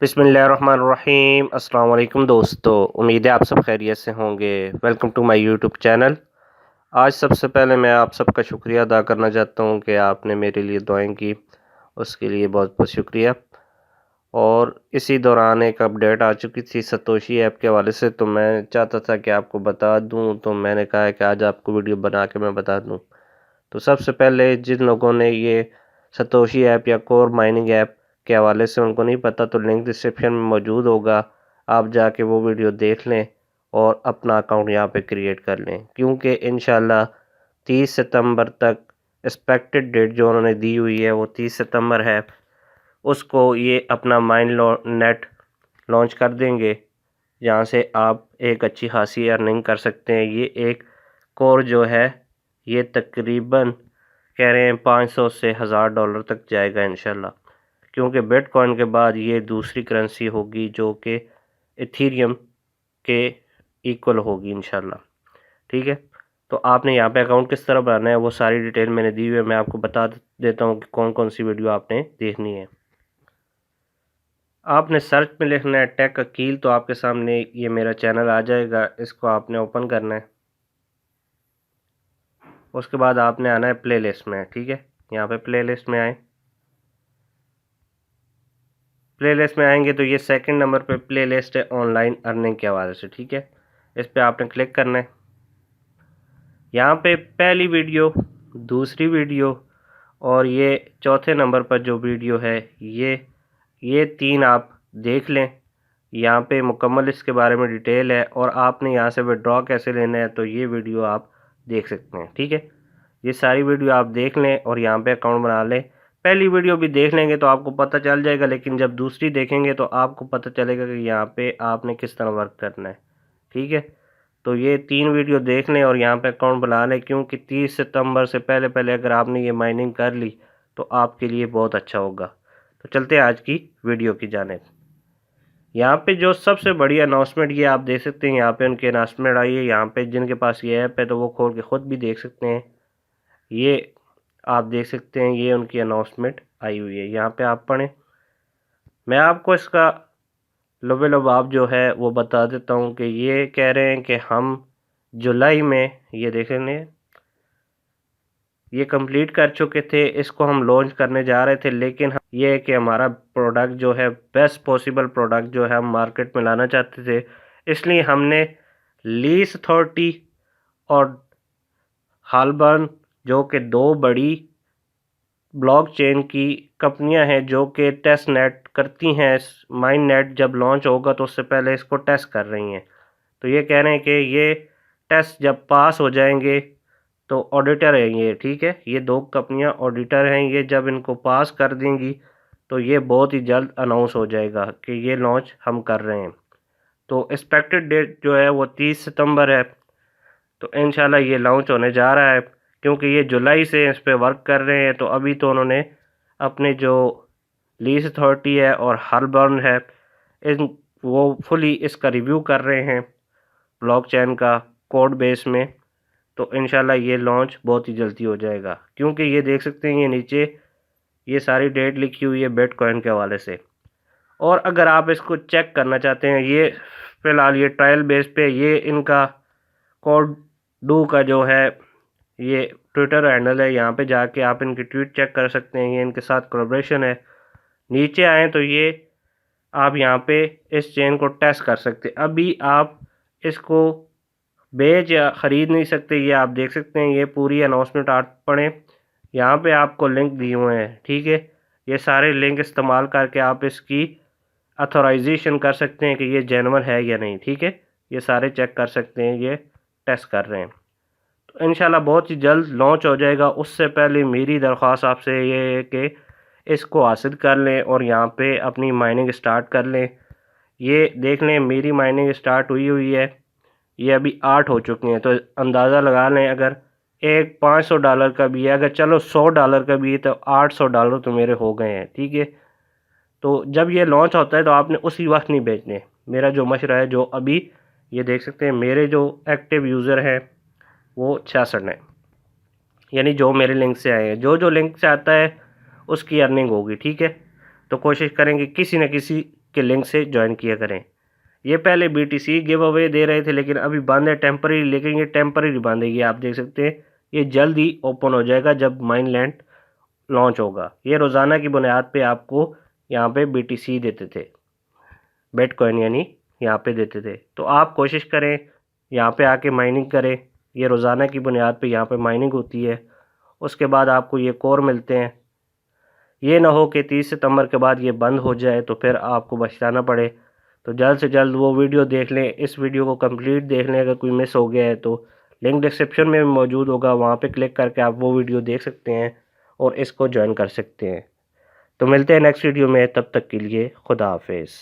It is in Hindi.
बिस्मिल्लाहिर्रहमानिर्रहीम अस्सलाम वालेकुम दोस्तों, उम्मीद है आप सब खैरियत से होंगे। Welcome to my YouTube channel. आज सबसे पहले मैं आप सबका शुक्रिया अदा करना चाहता हूं कि आपने मेरे लिए दुआएं की, उसके लिए बहुत बहुत शुक्रिया। और इसी दौरान एक अपडेट आ चुकी थी सतोशी ऐप के हवाले से, तो मैं चाहता था कि आपको बता दूं, तो मैंने कहा है कि आज आपको वीडियो बना के मैं बता दूं। तो सबसे पहले जिन लोगों ने ये सतोशी ऐप या कोर माइनिंग ऐप के हवाले से उनको नहीं पता, तो लिंक डिस्क्रिप्शन में मौजूद होगा, आप जाके वो वीडियो देख लें और अपना अकाउंट यहाँ पे क्रिएट कर लें, क्योंकि इंशाल्लाह 30 सितंबर तक एक्सपेक्टेड डेट जो उन्होंने दी हुई है वो 30 सितंबर है। उसको ये अपना नेट लॉन्च कर देंगे, जहाँ से आप एक अच्छी खासी अर्निंग कर सकते हैं। ये एक कोर जो है ये तकरीबन कह रहे हैं 500 से $1000 तक जाएगा इंशाल्लाह, क्योंकि बिटकॉइन के बाद ये दूसरी करेंसी होगी जो कि इथीरियम के इक्वल होगी इंशाल्लाह। ठीक है, तो आपने यहाँ पे अकाउंट किस तरह बनाना है वो सारी डिटेल मैंने दी हुई है। मैं आपको बता देता हूँ कि कौन कौन सी वीडियो आपने देखनी है। आपने सर्च में लिखना है टेक अकील, तो आपके सामने ये मेरा चैनल आ जाएगा, इसको आपने ओपन करना है। उसके बाद आपने आना है प्लेलिस्ट में। ठीक है, यहाँ पे प्लेलिस्ट में आए, प्लेलिस्ट में आएंगे तो ये सेकंड नंबर पे प्लेलिस्ट है ऑनलाइन अर्निंग के हवाले से। ठीक है, इस पे आपने क्लिक करना है। यहाँ पे पहली वीडियो, दूसरी वीडियो और ये चौथे नंबर पर जो वीडियो है ये तीन आप देख लें। यहाँ पे मुकम्मल इसके बारे में डिटेल है और आपने यहाँ से विड्रॉ कैसे लेना है तो ये वीडियो आप देख सकते हैं। ठीक है, ये सारी वीडियो आप देख लें और यहाँ पे अकाउंट बना लें। पहली वीडियो भी देख लेंगे तो आपको पता चल जाएगा, लेकिन जब दूसरी देखेंगे तो आपको पता चलेगा कि यहाँ पे आपने किस तरह वर्क करना है। ठीक है, तो ये तीन वीडियो देख लें और यहाँ पे अकाउंट बना लें, क्योंकि 30 सितंबर से पहले पहले अगर आपने ये माइनिंग कर ली तो आपके लिए बहुत अच्छा होगा। तो चलते हैं आज की वीडियो की जानिब। यहाँ पे जो सबसे बड़ी अनाउंसमेंट ये आप देख सकते हैं, यहाँ पे उनकी अनाउंसमेंट आई है। यहाँ पे जिनके पास ये ऐप है तो वो खोल के ख़ुद भी देख सकते हैं। ये आप देख सकते हैं, ये उनकी अनाउंसमेंट आई हुई है, यहाँ पे आप पढ़ें। मैं आपको इसका लुब-ए-लुबाब जो है वो बता देता हूँ कि ये कह रहे हैं कि हम जुलाई में ये देख लें, ये कंप्लीट कर चुके थे, इसको हम लॉन्च करने जा रहे थे, लेकिन ये है कि हमारा प्रोडक्ट जो है बेस्ट पॉसिबल प्रोडक्ट जो है हम मार्केट में लाना चाहते थे, इसलिए हमने लीस अथॉरिटी और हालबर्न जो कि दो बड़ी ब्लॉकचेन की कंपनियां हैं जो कि टेस्ट नेट करती हैं, माइन नेट जब लॉन्च होगा तो उससे पहले इसको टेस्ट कर रही हैं। तो ये कह रहे हैं कि ये टेस्ट जब पास हो जाएंगे तो ऑडिटर हैं ये। ठीक है, ये दो कंपनियां ऑडिटर हैं, ये जब इनको पास कर देंगी तो ये बहुत ही जल्द अनाउंस हो जाएगा कि ये लॉन्च हम कर रहे हैं। तो एक्सपेक्टेड डेट जो है वो 30 सितंबर है, तो इंशाल्लाह ये लॉन्च होने जा रहा है, क्योंकि ये जुलाई से इस पर वर्क कर रहे हैं। तो अभी तो उन्होंने अपने जो लीज अथॉरिटी है और हालबर्न है इन वो फुली इसका रिव्यू कर रहे हैं ब्लॉकचेन का कोड बेस में। तो इंशाल्लाह ये लॉन्च बहुत ही जल्दी हो जाएगा, क्योंकि ये देख सकते हैं ये नीचे ये सारी डेट लिखी हुई है बिटकॉइन के हवाले से। और अगर आप इसको चेक करना चाहते हैं, ये फ़िलहाल ये ट्रायल बेस पे ये इनका कोड डू का जो है ये ट्विटर हैंडल है, यहाँ पे जाके आप इनकी ट्वीट चेक कर सकते हैं, ये इनके साथ कोलैबोरेशन है। नीचे आए तो ये आप यहाँ पे इस चेन को टेस्ट कर सकते हैं। अभी आप इसको बेच या ख़रीद नहीं सकते, ये आप देख सकते हैं। ये पूरी अनाउंसमेंट आप पढ़ें, यहाँ पे आपको लिंक दिए हुए हैं। ठीक है, ये सारे लिंक इस्तेमाल करके आप इसकी अथोराइजेशन कर सकते हैं कि ये जेन्युइन है या नहीं। ठीक है, ये सारे चेक कर सकते हैं, ये टेस्ट कर रहे हैं। तो इंशाल्लाह बहुत ही जल्द लॉन्च हो जाएगा। उससे पहले मेरी दरख्वास्त आपसे ये है कि इसको हासिल कर लें और यहाँ पे अपनी माइनिंग स्टार्ट कर लें। ये देख लें मेरी माइनिंग स्टार्ट हुई है, ये अभी 8 हो चुके हैं, तो अंदाज़ा लगा लें अगर एक $500 का भी है, अगर चलो $100 का भी है तो $800 तो मेरे हो गए हैं। ठीक है, तो जब ये लॉन्च होता है तो आपने उसी वक्त नहीं बेचने। मेरा जो मशवरा है, जो अभी ये देख सकते हैं मेरे जो एक्टिव यूज़र हैं वो 66 हैं, यानी जो मेरे लिंक से आए हैं। जो लिंक से आता है उसकी अर्निंग होगी। ठीक है, तो कोशिश करेंगे किसी न किसी के लिंक से ज्वाइन किया करें। ये पहले BTC गिव अवे दे रहे थे लेकिन अभी बंद है टेम्पररी, लेकिन ये टेम्पररी बंद है। ये आप देख सकते हैं, ये जल्द ही ओपन हो जाएगा जब माइनलैंड लॉन्च होगा। ये रोज़ाना की बुनियाद पे आपको यहाँ पे BTC देते थे, बिटकॉइन यानी यहाँ पे देते थे। तो आप कोशिश करें यहाँ पे आके माइनिंग करें। ये रोज़ाना की बुनियाद पे यहाँ पे माइनिंग होती है, उसके बाद आपको ये कोर मिलते हैं। ये ना हो कि 30 सितंबर के बाद ये बंद हो जाए तो फिर आपको बचाना पड़े। तो जल्द से जल्द वो वीडियो देख लें, इस वीडियो को कंप्लीट देख लें। अगर कोई मिस हो गया है तो लिंक डिस्क्रिप्शन में मौजूद होगा, वहाँ पे क्लिक करके आप वो वीडियो देख सकते हैं और इसको ज्वाइन कर सकते हैं। तो मिलते हैं नेक्स्ट वीडियो में, तब तक के लिए खुदा हाफिज़।